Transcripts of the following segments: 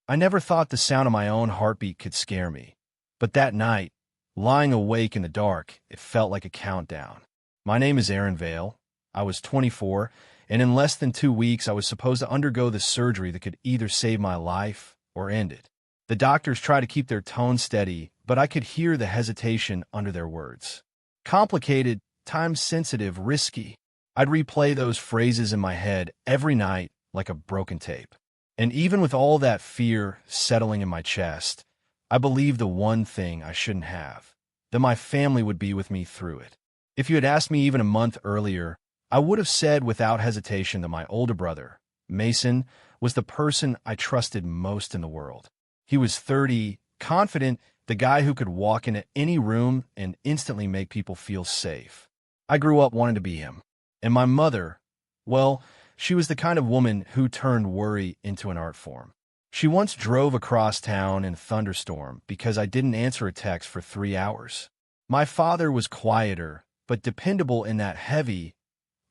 I never thought the sound of my own heartbeat could scare me. But that night, lying awake in the dark, it felt like a countdown. My name is Aaron Vale. I was 24, and in less than 2 weeks, I was supposed to undergo the surgery that could either save my life or end it. The doctors tried to keep their tone steady, but I could hear the hesitation under their words. Complicated, time-sensitive, risky. I'd replay those phrases in my head every night like a broken tape. And even with all that fear settling in my chest, I believed the one thing I shouldn't have, that my family would be with me through it. If you had asked me even a month earlier, I would have said without hesitation that my older brother, Mason, was the person I trusted most in the world. He was 30, confident, the guy who could walk into any room and instantly make people feel safe. I grew up wanting to be him. And my mother, well, she was the kind of woman who turned worry into an art form. She once drove across town in a thunderstorm because I didn't answer a text for 3 hours. My father was quieter, but dependable in that heavy,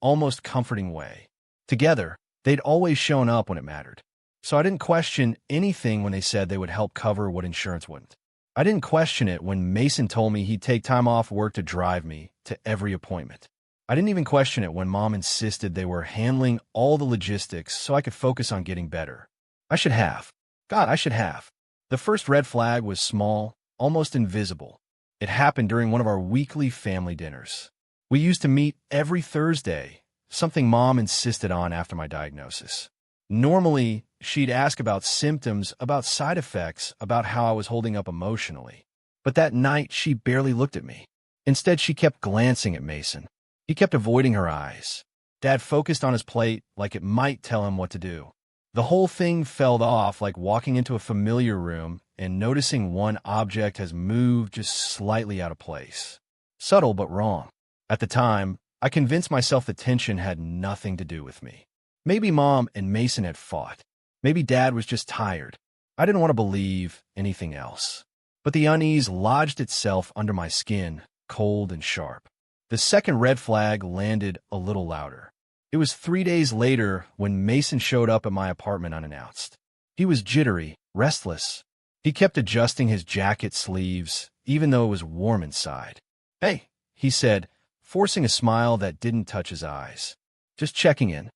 almost comforting way. Together, they'd always shown up when it mattered. So I didn't question anything when they said they would help cover what insurance wouldn't. I didn't question it when Mason told me he'd take time off work to drive me to every appointment. I didn't even question it when Mom insisted they were handling all the logistics so I could focus on getting better. I should have. God, I should have. The first red flag was small, almost invisible. It happened during one of our weekly family dinners. We used to meet every Thursday, something Mom insisted on after my diagnosis. Normally, she'd ask about symptoms, about side effects, about how I was holding up emotionally. But that night, she barely looked at me. Instead, she kept glancing at Mason. He kept avoiding her eyes. Dad focused on his plate like it might tell him what to do. The whole thing felt off like walking into a familiar room and noticing one object has moved just slightly out of place. Subtle but wrong. At the time, I convinced myself the tension had nothing to do with me. Maybe Mom and Mason had fought. Maybe Dad was just tired. I didn't want to believe anything else. But the unease lodged itself under my skin, cold and sharp. The second red flag landed a little louder. It was 3 days later when Mason showed up at my apartment unannounced. He was jittery, restless. He kept adjusting his jacket sleeves, even though it was warm inside. "Hey," he said, forcing a smile that didn't touch his eyes. "Just checking in.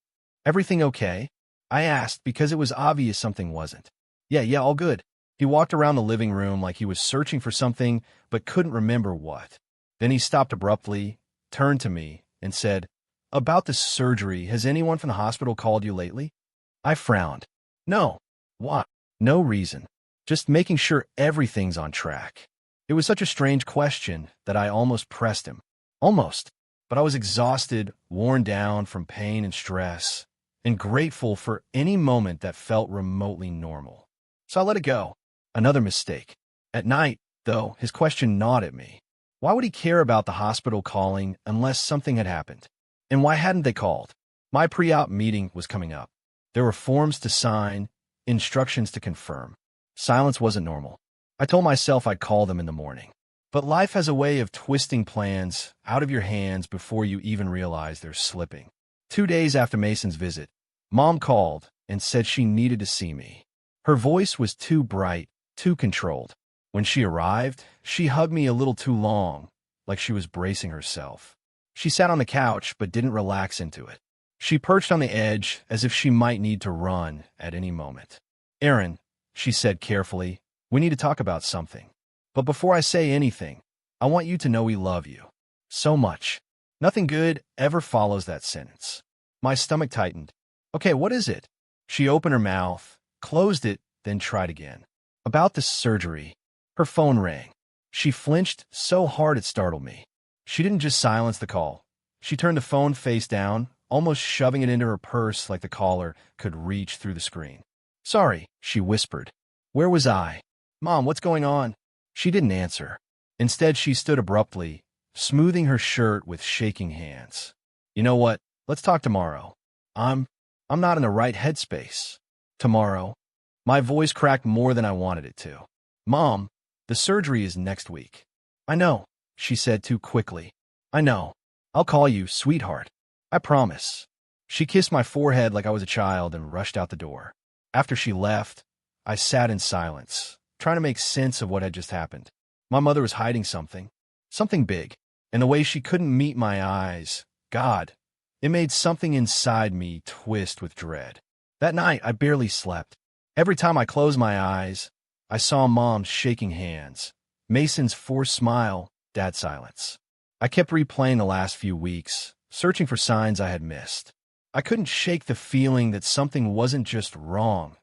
Everything okay?" I asked because it was obvious something wasn't. Yeah, all good." He walked around the living room like he was searching for something but couldn't remember what. Then he stopped abruptly, turned to me, and said, "About the surgery, has anyone from the hospital called you lately?" I frowned. "No." "Why?" "No reason. Just making sure everything's on track." It was such a strange question that I almost pressed him. Almost. But I was exhausted, worn down from pain and stress, and grateful for any moment that felt remotely normal. So I let it go. Another mistake. At night, though, his question gnawed at me. Why would he care about the hospital calling unless something had happened? And why hadn't they called? My pre-op meeting was coming up. There were forms to sign, instructions to confirm. Silence wasn't normal. I told myself I'd call them in the morning. But life has a way of twisting plans out of your hands before you even realize they're slipping. 2 days after Mason's visit, Mom called and said she needed to see me. Her voice was too bright, too controlled. When she arrived, she hugged me a little too long, like she was bracing herself. She sat on the couch but didn't relax into it. She perched on the edge as if she might need to run at any moment. "Aaron," she said carefully, "we need to talk about something. But before I say anything, I want you to know we love you. So much." Nothing good ever follows that sentence. My stomach tightened. "Okay, what is it?" She opened her mouth, closed it, then tried again. "About the surgery." Her phone rang. She flinched so hard it startled me. She didn't just silence the call. She turned the phone face down, almost shoving it into her purse like the caller could reach through the screen. "Sorry," she whispered. "Where was I?" "Mom, what's going on?" She didn't answer. Instead, she stood abruptly, smoothing her shirt with shaking hands. "You know what? Let's talk tomorrow. I'm not in the right headspace." "Tomorrow?" My voice cracked more than I wanted it to. "Mom, the surgery is next week." "I know," she said too quickly. "I know. I'll call you, sweetheart. I promise." She kissed my forehead like I was a child and rushed out the door. After she left, I sat in silence, trying to make sense of what had just happened. My mother was hiding something, something big, and the way she couldn't meet my eyes, God, it made something inside me twist with dread. That night, I barely slept. Every time I closed my eyes, I saw Mom shaking hands, Mason's forced smile, Dad's silence. I kept replaying the last few weeks, searching for signs I had missed. I couldn't shake the feeling that something wasn't just wrong.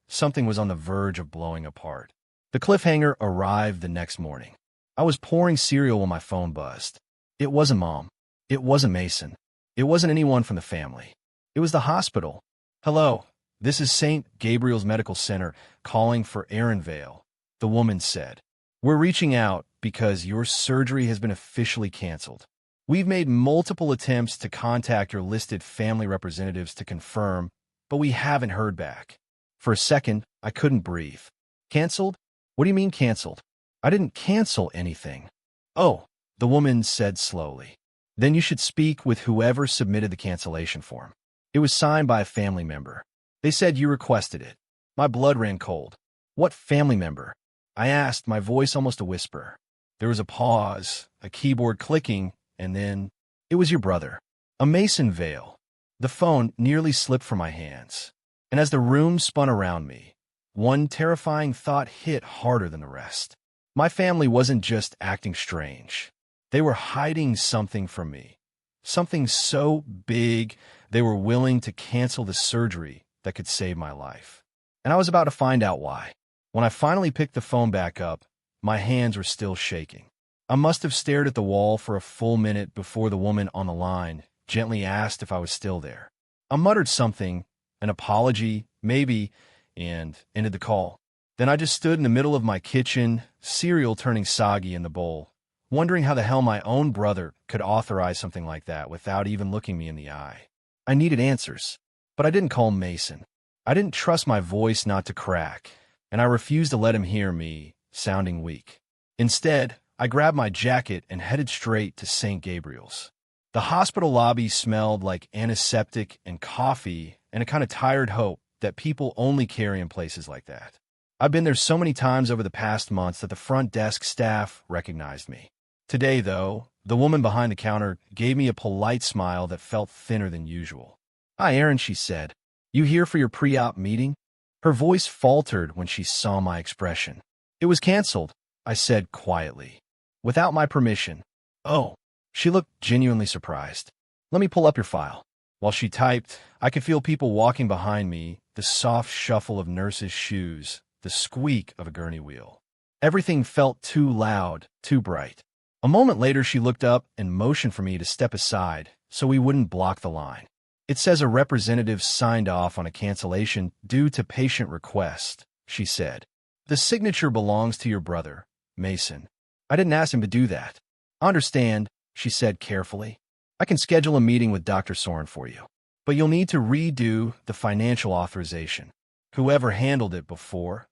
Something was on the verge of blowing apart. The cliffhanger arrived the next morning. I was pouring cereal when my phone buzzed. It wasn't Mom. It wasn't Mason. It wasn't anyone from the family. It was the hospital. "Hello, this is St. Gabriel's Medical Center calling for Aaron Vale," the woman said. "We're reaching out because your surgery has been officially canceled. We've made multiple attempts to contact your listed family representatives to confirm, but we haven't heard back." For a second, I couldn't breathe. "Canceled? What do you mean canceled? I didn't cancel anything." "Oh," the woman said slowly. "Then you should speak with whoever submitted the cancellation form. It was signed by a family member. They said you requested it." My blood ran cold. "What family member?" I asked, my voice almost a whisper. There was a pause, a keyboard clicking, and then, "It was your brother, a Mason Vale." The phone nearly slipped from my hands. And as the room spun around me, one terrifying thought hit harder than the rest. My family wasn't just acting strange. They were hiding something from me. Something so big, they were willing to cancel the surgery that could save my life. And I was about to find out why. When I finally picked the phone back up, my hands were still shaking. I must have stared at the wall for a full minute before the woman on the line gently asked if I was still there. I muttered something, an apology, maybe, and ended the call. Then I just stood in the middle of my kitchen, cereal turning soggy in the bowl, wondering how the hell my own brother could authorize something like that without even looking me in the eye. I needed answers, but I didn't call Mason. I didn't trust my voice not to crack, and I refused to let him hear me, sounding weak. Instead, I grabbed my jacket and headed straight to St. Gabriel's. The hospital lobby smelled like antiseptic and coffee and a kind of tired hope that people only carry in places like that. I've been there so many times over the past months that the front desk staff recognized me. Today, though, the woman behind the counter gave me a polite smile that felt thinner than usual. "Hi, Aaron," she said. "You here for your pre-op meeting?" Her voice faltered when she saw my expression. "It was canceled," I said quietly, "without my permission." "Oh." She looked genuinely surprised. "Let me pull up your file." While she typed, I could feel people walking behind me, the soft shuffle of nurses' shoes, the squeak of a gurney wheel. Everything felt too loud, too bright. A moment later, she looked up and motioned for me to step aside so we wouldn't block the line. "It says a representative signed off on a cancellation due to patient request," she said. "The signature belongs to your brother, Mason. I didn't ask him to do that." "I understand," she said carefully. "I can schedule a meeting with Dr. Soren for you. But you'll need to redo the financial authorization. Whoever handled it before,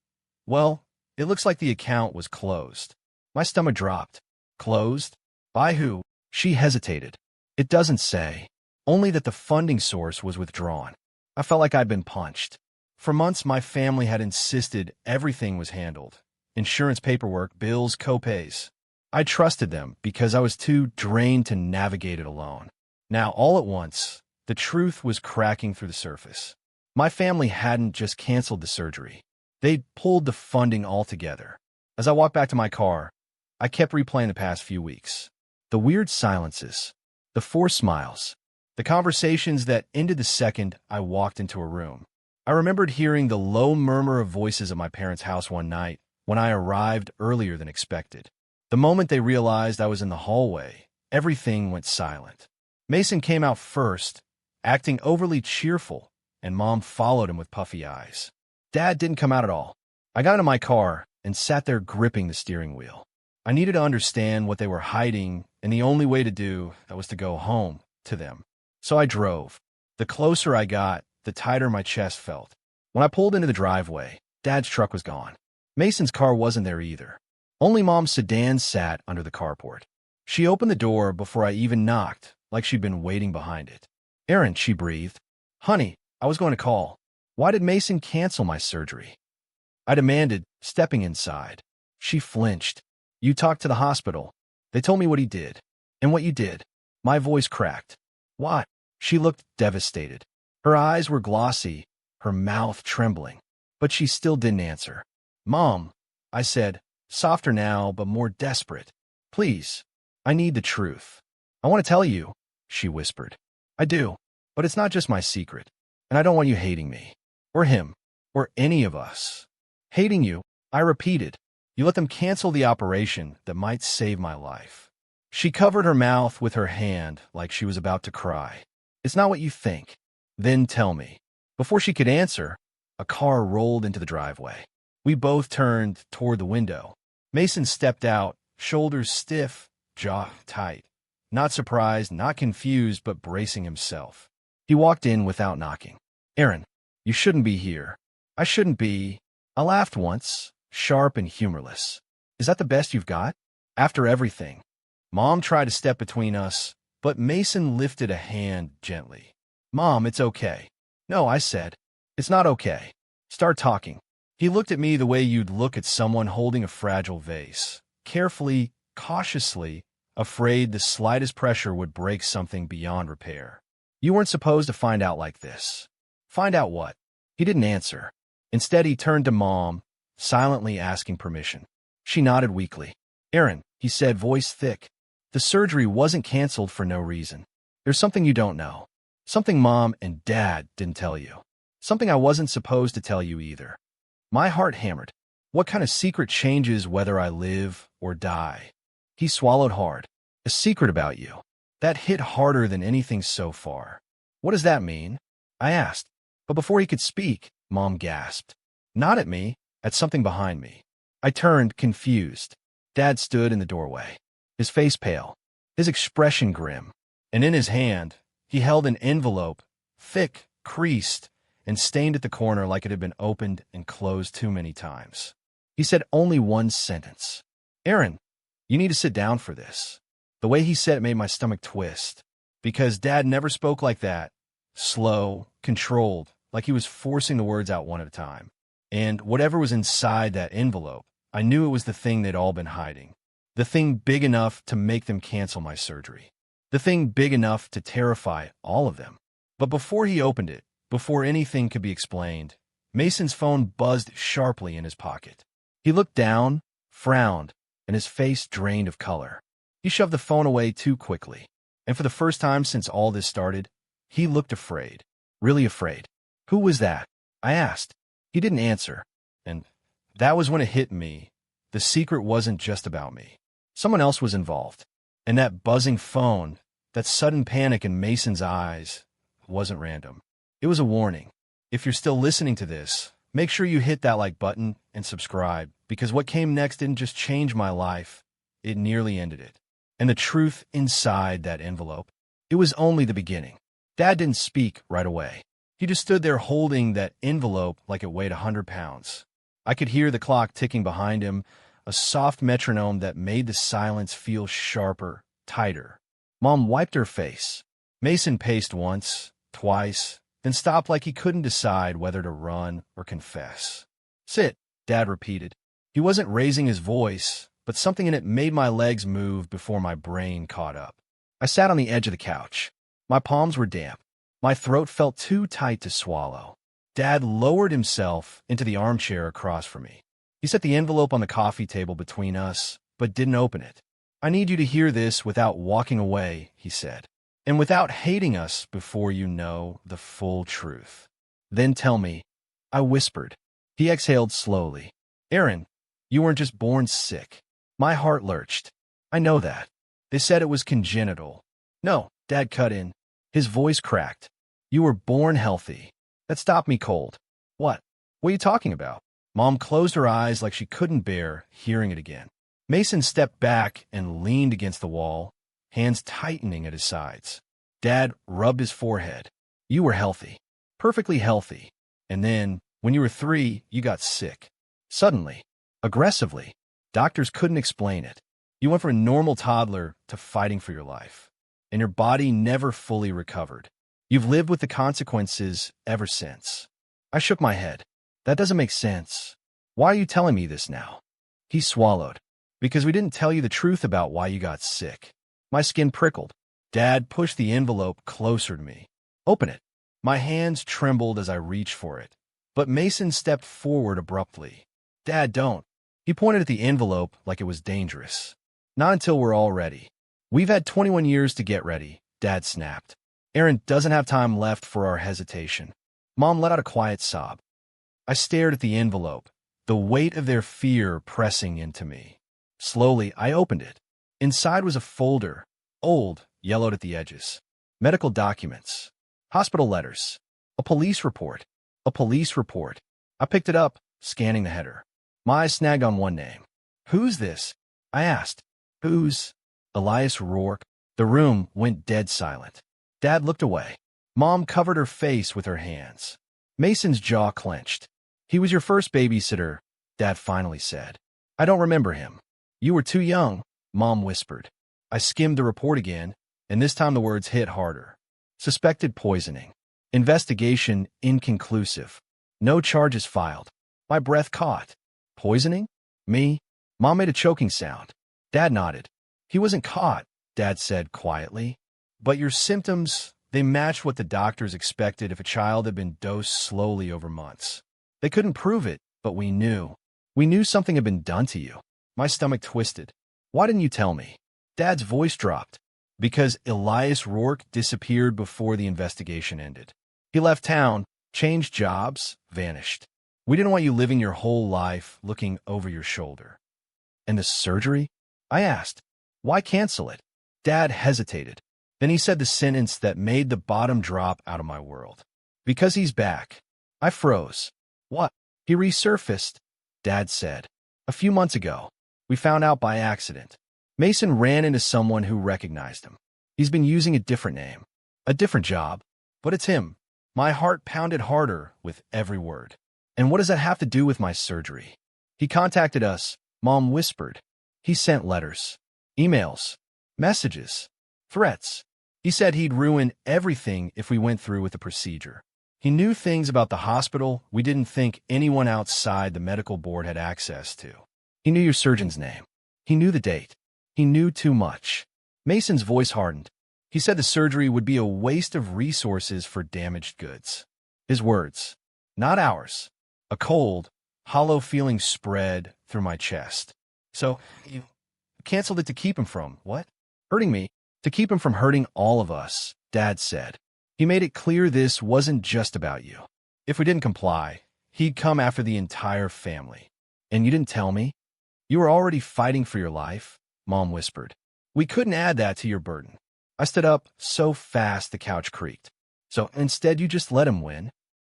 well, it looks like the account was closed." My stomach dropped. "Closed? By who?" She hesitated. "It doesn't say. Only that the funding source was withdrawn." I felt like I'd been punched. For months, my family had insisted everything was handled. Insurance paperwork, bills, copays. I trusted them because I was too drained to navigate it alone. Now, all at once, the truth was cracking through the surface. My family hadn't just canceled the surgery. They'd pulled the funding altogether. As I walked back to my car, I kept replaying the past few weeks. The weird silences, the forced smiles, the conversations that ended the second I walked into a room. I remembered hearing the low murmur of voices at my parents' house one night when I arrived earlier than expected. The moment they realized I was in the hallway, everything went silent. Mason came out first, acting overly cheerful, and Mom followed him with puffy eyes. Dad didn't come out at all. I got into my car and sat there gripping the steering wheel. I needed to understand what they were hiding, and the only way to do that was to go home to them. So I drove. The closer I got, the tighter my chest felt. When I pulled into the driveway, Dad's truck was gone. Mason's car wasn't there either. Only Mom's sedan sat under the carport. She opened the door before I even knocked, like she'd been waiting behind it. "Aaron," she breathed. "Honey, I was going to call. Why did Mason cancel my surgery?" I demanded, stepping inside. She flinched. You talked to the hospital. They told me what he did. And what you did. My voice cracked. What? She looked devastated. Her eyes were glossy, her mouth trembling. But she still didn't answer. Mom, I said, softer now but more desperate. Please, I need the truth. I want to tell you, she whispered. I do, but it's not just my secret. And I don't want you hating me. Or him. Or any of us. Hating you, I repeated. You let them cancel the operation that might save my life. She covered her mouth with her hand like she was about to cry. It's not what you think. Then tell me. Before she could answer, a car rolled into the driveway. We both turned toward the window. Mason stepped out, shoulders stiff, jaw tight. Not surprised, not confused, but bracing himself. He walked in without knocking. Aaron, you shouldn't be here. I shouldn't be. I laughed once, sharp and humorless. Is that the best you've got? After everything. Mom tried to step between us, but Mason lifted a hand gently. Mom, it's okay. No, I said. It's not okay. Start talking. He looked at me the way you'd look at someone holding a fragile vase, carefully, cautiously, afraid the slightest pressure would break something beyond repair. You weren't supposed to find out like this. Find out what? He didn't answer. Instead, he turned to Mom, silently asking permission. She nodded weakly. Aaron, he said, voice thick. The surgery wasn't canceled for no reason. There's something you don't know. Something Mom and Dad didn't tell you. Something I wasn't supposed to tell you either. My heart hammered. What kind of secret changes whether I live or die? He swallowed hard. A secret about you. That hit harder than anything so far. What does that mean? I asked. But before he could speak, Mom gasped. Not at me, at something behind me. I turned, confused. Dad stood in the doorway, his face pale, his expression grim, and in his hand, he held an envelope, thick, creased, and stained at the corner like it had been opened and closed too many times. He said only one sentence. Aaron, you need to sit down for this. The way he said it made my stomach twist, because Dad never spoke like that, slow, controlled, like he was forcing the words out one at a time. And whatever was inside that envelope, I knew it was the thing they'd all been hiding. The thing big enough to make them cancel my surgery. The thing big enough to terrify all of them. But before he opened it, before anything could be explained, Mason's phone buzzed sharply in his pocket. He looked down, frowned, and his face drained of color. He shoved the phone away too quickly. And for the first time since all this started, he looked afraid. Really afraid. Who was that? I asked. He didn't answer. And that was when it hit me. The secret wasn't just about me. Someone else was involved. And that buzzing phone, that sudden panic in Mason's eyes, wasn't random. It was a warning. If you're still listening to this, make sure you hit that like button and subscribe, because what came next didn't just change my life, it nearly ended it. And the truth inside that envelope, it was only the beginning. Dad didn't speak right away. He just stood there holding that envelope like it weighed 100 pounds. I could hear the clock ticking behind him, a soft metronome that made the silence feel sharper, tighter. Mom wiped her face. Mason paced once, twice, then stopped like he couldn't decide whether to run or confess. Sit, Dad repeated. He wasn't raising his voice, but something in it made my legs move before my brain caught up. I sat on the edge of the couch. My palms were damp. My throat felt too tight to swallow. Dad lowered himself into the armchair across from me. He set the envelope on the coffee table between us, but didn't open it. I need you to hear this without walking away, he said, and without hating us before you know the full truth. Then tell me, I whispered. He exhaled slowly. Aaron, you weren't just born sick. My heart lurched. I know that. They said it was congenital. No, Dad cut in. His voice cracked. You were born healthy. That stopped me cold. What? What are you talking about? Mom closed her eyes like she couldn't bear hearing it again. Mason stepped back and leaned against the wall, hands tightening at his sides. Dad rubbed his forehead. You were healthy. Perfectly healthy. And then, when you were 3, you got sick. Suddenly. Aggressively. Doctors couldn't explain it. You went from a normal toddler to fighting for your life. And your body never fully recovered. You've lived with the consequences ever since. I shook my head. That doesn't make sense. Why are you telling me this now? He swallowed. Because we didn't tell you the truth about why you got sick. My skin prickled. Dad pushed the envelope closer to me. Open it. My hands trembled as I reached for it. But Mason stepped forward abruptly. Dad, don't. He pointed at the envelope like it was dangerous. Not until we're all ready. We've had 21 years to get ready, Dad snapped. Aaron doesn't have time left for our hesitation. Mom let out a quiet sob. I stared at the envelope, the weight of their fear pressing into me. Slowly, I opened it. Inside was a folder, old, yellowed at the edges. Medical documents, hospital letters, a police report. I picked it up, scanning the header. My eyes snagged on one name. Who's this? I asked. Who's? Elias Rourke. The room went dead silent. Dad looked away. Mom covered her face with her hands. Mason's jaw clenched. He was your first babysitter, Dad finally said. I don't remember him. You were too young, Mom whispered. I skimmed the report again, and this time the words hit harder. Suspected poisoning. Investigation inconclusive. No charges filed. My breath caught. Poisoning? Me? Mom made a choking sound. Dad nodded. He wasn't caught, Dad said quietly. But your symptoms, they matched what the doctors expected if a child had been dosed slowly over months. They couldn't prove it, but we knew. We knew something had been done to you. My stomach twisted. Why didn't you tell me? Dad's voice dropped. Because Elias Rourke disappeared before the investigation ended. He left town, changed jobs, vanished. We didn't want you living your whole life looking over your shoulder. And the surgery? I asked. Why cancel it? Dad hesitated. Then he said the sentence that made the bottom drop out of my world. Because he's back. I froze. What? He resurfaced, Dad said. A few months ago. We found out by accident. Mason ran into someone who recognized him. He's been using a different name, a different job, but it's him. My heart pounded harder with every word. And what does that have to do with my surgery? He contacted us, Mom whispered. He sent letters, emails, messages, threats. He said he'd ruin everything if we went through with the procedure. He knew things about the hospital we didn't think anyone outside the medical board had access to. He knew your surgeon's name. He knew the date. He knew too much. Mason's voice hardened. He said the surgery would be a waste of resources for damaged goods. His words, not ours. A cold, hollow feeling spread through my chest. So, you canceled it to keep him from, what? Hurting me, to keep him from hurting all of us, Dad said. He made it clear this wasn't just about you. If we didn't comply, he'd come after the entire family. And you didn't tell me? You were already fighting for your life, Mom whispered. We couldn't add that to your burden. I stood up so fast the couch creaked. So instead you just let him win?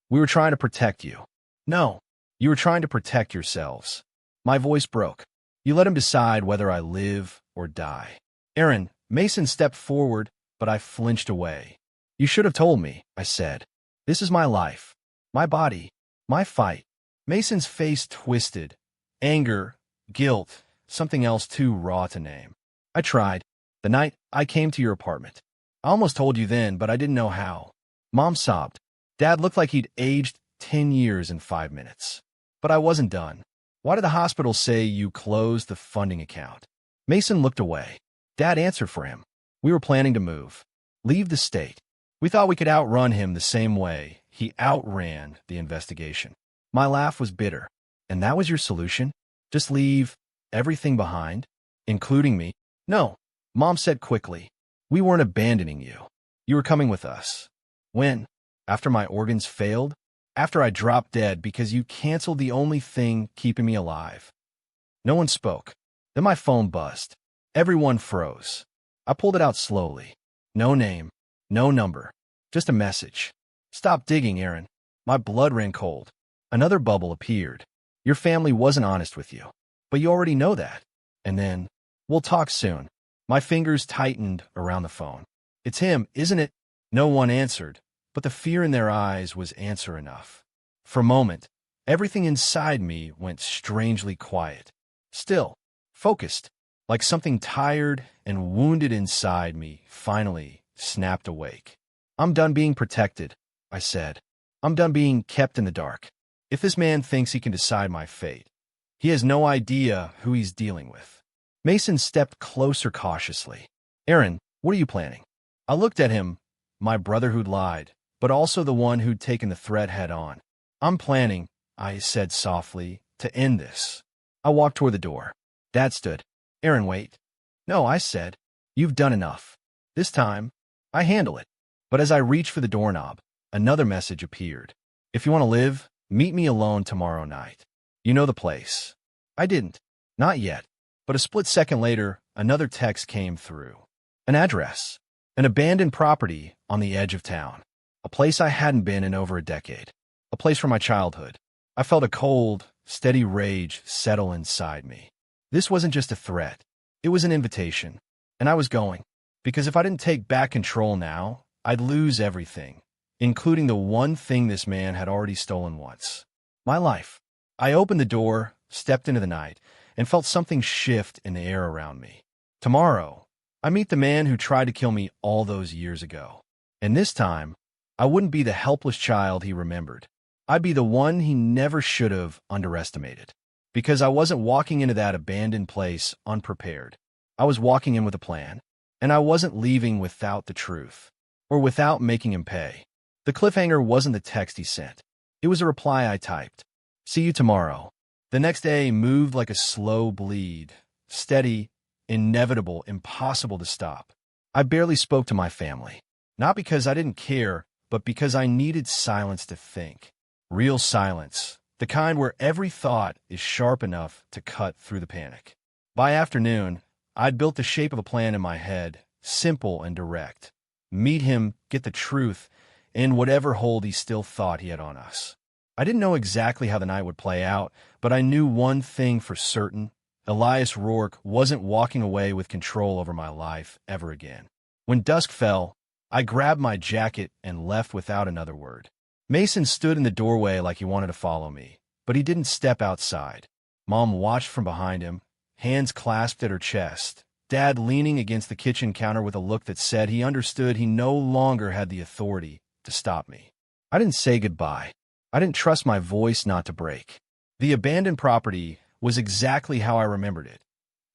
We were trying to protect you. No, you were trying to protect yourselves. My voice broke. You let him decide whether I live or die. Aaron, Mason stepped forward, but I flinched away. You should have told me, I said. This is my life, my body, my fight. Mason's face twisted. Anger, guilt, something else too raw to name. I tried. The night I came to your apartment. I almost told you then, but I didn't know how. Mom sobbed. Dad looked like he'd aged 10 years in 5 minutes. But I wasn't done. Why did the hospital say you closed the funding account? Mason looked away. Dad answered for him. We were planning to move. Leave the state. We thought we could outrun him the same way he outran the investigation. My laugh was bitter. And that was your solution? Just leave everything behind, including me? No, Mom said quickly. We weren't abandoning you. You were coming with us. When? After my organs failed? After I dropped dead because you canceled the only thing keeping me alive. No one spoke. Then my phone buzzed. Everyone froze. I pulled it out slowly. No name, no number, just a message. Stop digging, Aaron. My blood ran cold. Another bubble appeared. Your family wasn't honest with you, but you already know that. And then, we'll talk soon. My fingers tightened around the phone. It's him, isn't it? No one answered, but the fear in their eyes was answer enough. For a moment, everything inside me went strangely quiet. Still, focused, like something tired and wounded inside me finally snapped awake. I'm done being protected, I said. I'm done being kept in the dark. If this man thinks he can decide my fate, He has no idea who he's dealing with. Mason stepped closer cautiously. Aaron, what are you planning? I looked at him, my brother who'd lied, but also the one who'd taken the threat head on. I'm planning, I said softly, to end this. I walked toward the door. Dad stood. Aaron, wait. No, I said. You've done enough. This time, I handle it. But as I reached for the doorknob, another message appeared. If you want to live, meet me alone tomorrow night. You know the place. I didn't. Not yet. But a split second later, another text came through. An address. An abandoned property on the edge of town. A place I hadn't been in over a decade. A place from my childhood. I felt a cold, steady rage settle inside me. This wasn't just a threat. It was an invitation. And I was going. Because if I didn't take back control now, I'd lose everything, including the one thing this man had already stolen once. My life. I opened the door, stepped into the night, and felt something shift in the air around me. Tomorrow, I meet the man who tried to kill me all those years ago. And this time, I wouldn't be the helpless child he remembered. I'd be the one he never should have underestimated. Because I wasn't walking into that abandoned place unprepared. I was walking in with a plan, and I wasn't leaving without the truth, or without making him pay. The cliffhanger wasn't the text he sent. It was a reply I typed. See you tomorrow. The next day moved like a slow bleed, steady, inevitable, impossible to stop. I barely spoke to my family, not because I didn't care, but because I needed silence to think. Real silence, the kind where every thought is sharp enough to cut through the panic. By afternoon, I'd built the shape of a plan in my head, simple and direct. Meet him, get the truth, and whatever hold he still thought he had on us. I didn't know exactly how the night would play out, but I knew one thing for certain. Elias Rourke wasn't walking away with control over my life ever again. When dusk fell, I grabbed my jacket and left without another word. Mason stood in the doorway like he wanted to follow me, but he didn't step outside. Mom watched from behind him, hands clasped at her chest, Dad leaning against the kitchen counter with a look that said he understood he no longer had the authority to stop me. I didn't say goodbye. I didn't trust my voice not to break. The abandoned property was exactly how I remembered it.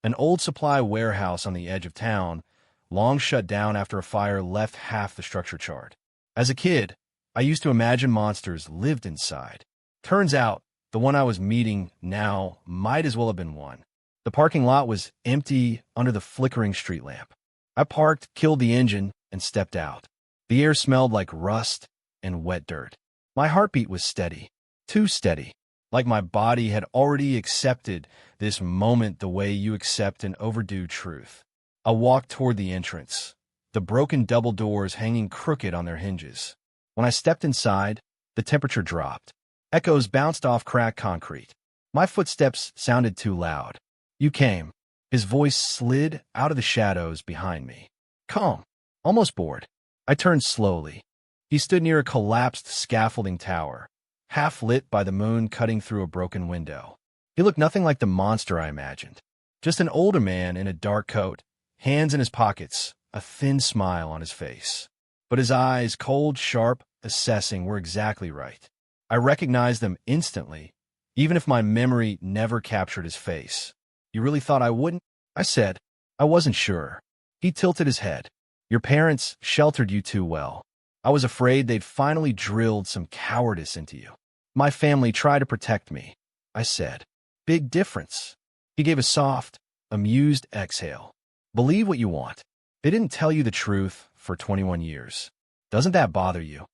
An old supply warehouse on the edge of town, long shut down after a fire left half the structure charred. As a kid, I used to imagine monsters lived inside. Turns out, the one I was meeting now might as well have been one. The parking lot was empty under the flickering street lamp. I parked, killed the engine, and stepped out. The air smelled like rust and wet dirt. My heartbeat was steady, too steady, like my body had already accepted this moment the way you accept an overdue truth. I walked toward the entrance, the broken double doors hanging crooked on their hinges. When I stepped inside, the temperature dropped. Echoes bounced off cracked concrete. My footsteps sounded too loud. You came. His voice slid out of the shadows behind me. Calm, almost bored. I turned slowly. He stood near a collapsed scaffolding tower, half lit by the moon cutting through a broken window. He looked nothing like the monster I imagined. Just an older man in a dark coat, hands in his pockets, a thin smile on his face. But his eyes, cold, sharp, assessing, were exactly right. I recognized them instantly, even if my memory never captured his face. You really thought I wouldn't? I said. I wasn't sure. He tilted his head. Your parents sheltered you too well. I was afraid they'd finally drilled some cowardice into you. My family tried to protect me, I said. Big difference. He gave a soft, amused exhale. Believe what you want. They didn't tell you the truth for 21 years. Doesn't that bother you?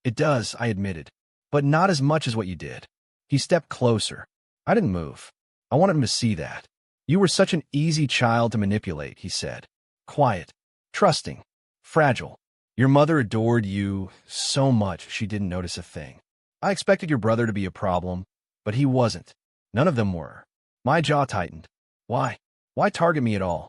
It does, I admitted. But not as much as what you did. He stepped closer. I didn't move. I wanted him to see that. You were such an easy child to manipulate, he said. Quiet, trusting, fragile. Your mother adored you so much she didn't notice a thing. I expected your brother to be a problem, but he wasn't. None of them were. My jaw tightened. Why? Why target me at all?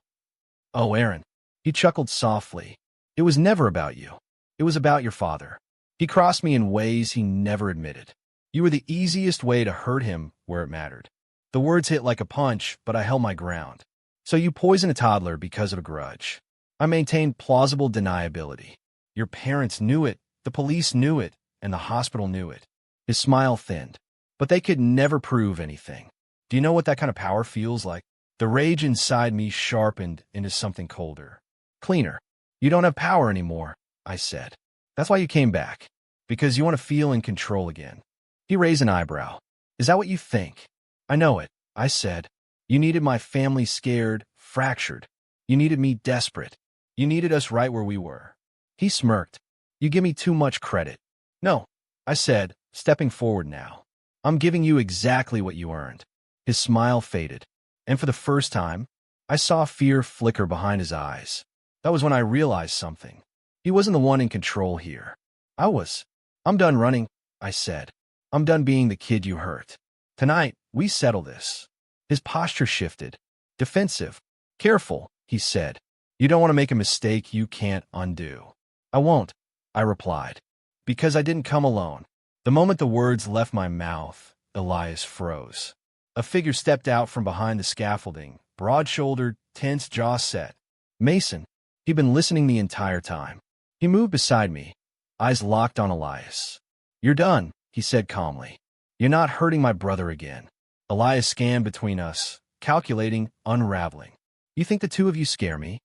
Oh, Aaron. He chuckled softly. It was never about you. It was about your father. He crossed me in ways he never admitted. You were the easiest way to hurt him where it mattered. The words hit like a punch, but I held my ground. So you poisoned a toddler because of a grudge. I maintained plausible deniability. Your parents knew it, the police knew it, and the hospital knew it. His smile thinned. But they could never prove anything. Do you know what that kind of power feels like? The rage inside me sharpened into something colder. Cleaner. You don't have power anymore, I said. That's why you came back. Because you want to feel in control again. He raised an eyebrow. Is that what you think? I know it, I said. You needed my family scared, fractured. You needed me desperate. You needed us right where we were. He smirked. You give me too much credit. No, I said, stepping forward now. I'm giving you exactly what you earned. His smile faded. And for the first time, I saw fear flicker behind his eyes. That was when I realized something. He wasn't the one in control here. I was. I'm done running, I said. I'm done being the kid you hurt. Tonight, we settle this. His posture shifted. Defensive. Careful, he said. You don't want to make a mistake you can't undo. I won't, I replied. Because I didn't come alone. The moment the words left my mouth, Elias froze. A figure stepped out from behind the scaffolding, broad-shouldered, tense, jaw set. Mason. He'd been listening the entire time. He moved beside me, eyes locked on Elias. You're done, he said calmly. You're not hurting my brother again. Elias scanned between us, calculating, unraveling. You think the two of you scare me?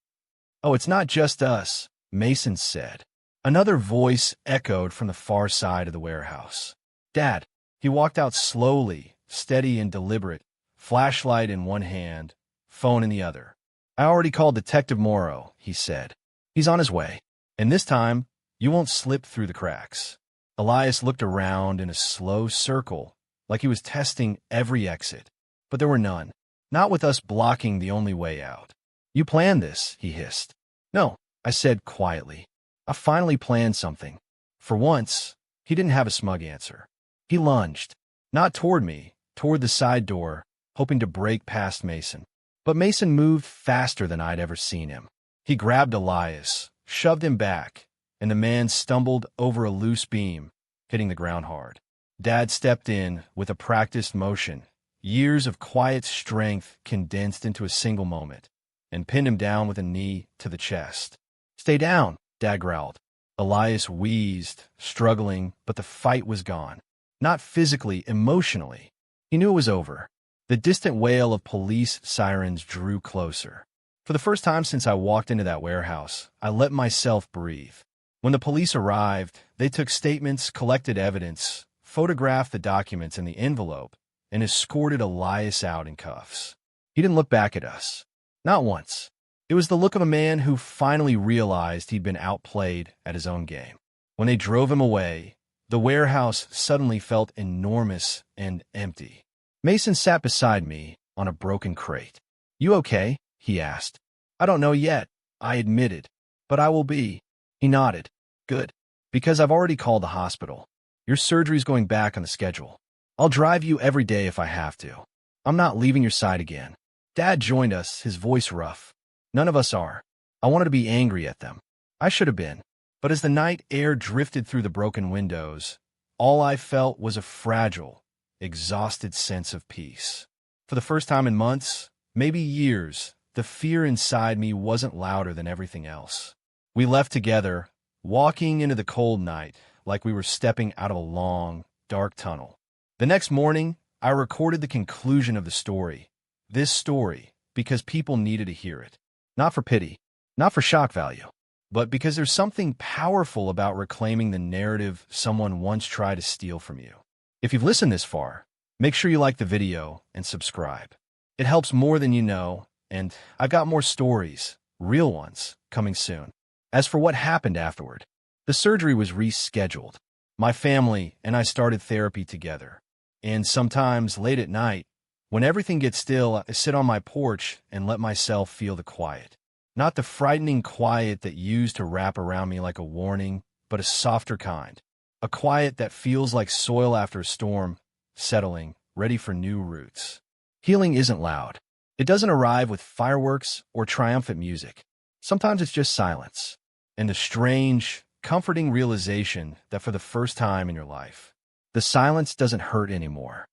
Oh, it's not just us, Mason said. Another voice echoed from the far side of the warehouse. Dad. He walked out slowly, steady and deliberate, flashlight in one hand, phone in the other. I already called Detective Morrow, he said. He's on his way. And this time, you won't slip through the cracks. Elias looked around in a slow circle, like he was testing every exit. But there were none. Not with us blocking the only way out. You planned this, he hissed. No, I said quietly. I finally planned something. For once, he didn't have a smug answer. He lunged. Not toward me, toward the side door, hoping to break past Mason. But Mason moved faster than I'd ever seen him. He grabbed Elias, shoved him back, and the man stumbled over a loose beam, hitting the ground hard. Dad stepped in with a practiced motion, years of quiet strength condensed into a single moment, and pinned him down with a knee to the chest. Stay down, Dad growled. Elias wheezed, struggling, but the fight was gone. Not physically, emotionally. He knew it was over. The distant wail of police sirens drew closer. For the first time since I walked into that warehouse, I let myself breathe. When the police arrived, they took statements, collected evidence, photographed the documents in the envelope, and escorted Elias out in cuffs. He didn't look back at us. Not once. It was the look of a man who finally realized he'd been outplayed at his own game. When they drove him away, the warehouse suddenly felt enormous and empty. Mason sat beside me on a broken crate. You okay? He asked. I don't know yet, I admitted. But I will be. He nodded. Good. Because I've already called the hospital. Your surgery's going back on the schedule. I'll drive you every day if I have to. I'm not leaving your side again. Dad joined us, his voice rough. None of us are. I wanted to be angry at them. I should have been. But as the night air drifted through the broken windows, all I felt was a fragile, exhausted sense of peace. For the first time in months, maybe years, the fear inside me wasn't louder than everything else. We left together, walking into the cold night like we were stepping out of a long, dark tunnel. The next morning, I recorded the conclusion of the story. This story, because people needed to hear it. Not for pity, not for shock value, but because there's something powerful about reclaiming the narrative someone once tried to steal from you. If you've listened this far, make sure you like the video and subscribe. It helps more than you know, and I've got more stories, real ones, coming soon. As for what happened afterward, the surgery was rescheduled. My family and I started therapy together. And sometimes late at night, when everything gets still, I sit on my porch and let myself feel the quiet. Not the frightening quiet that used to wrap around me like a warning, but a softer kind. A quiet that feels like soil after a storm, settling, ready for new roots. Healing isn't loud. It doesn't arrive with fireworks or triumphant music. Sometimes it's just silence. And the strange, comforting realization that for the first time in your life, the silence doesn't hurt anymore.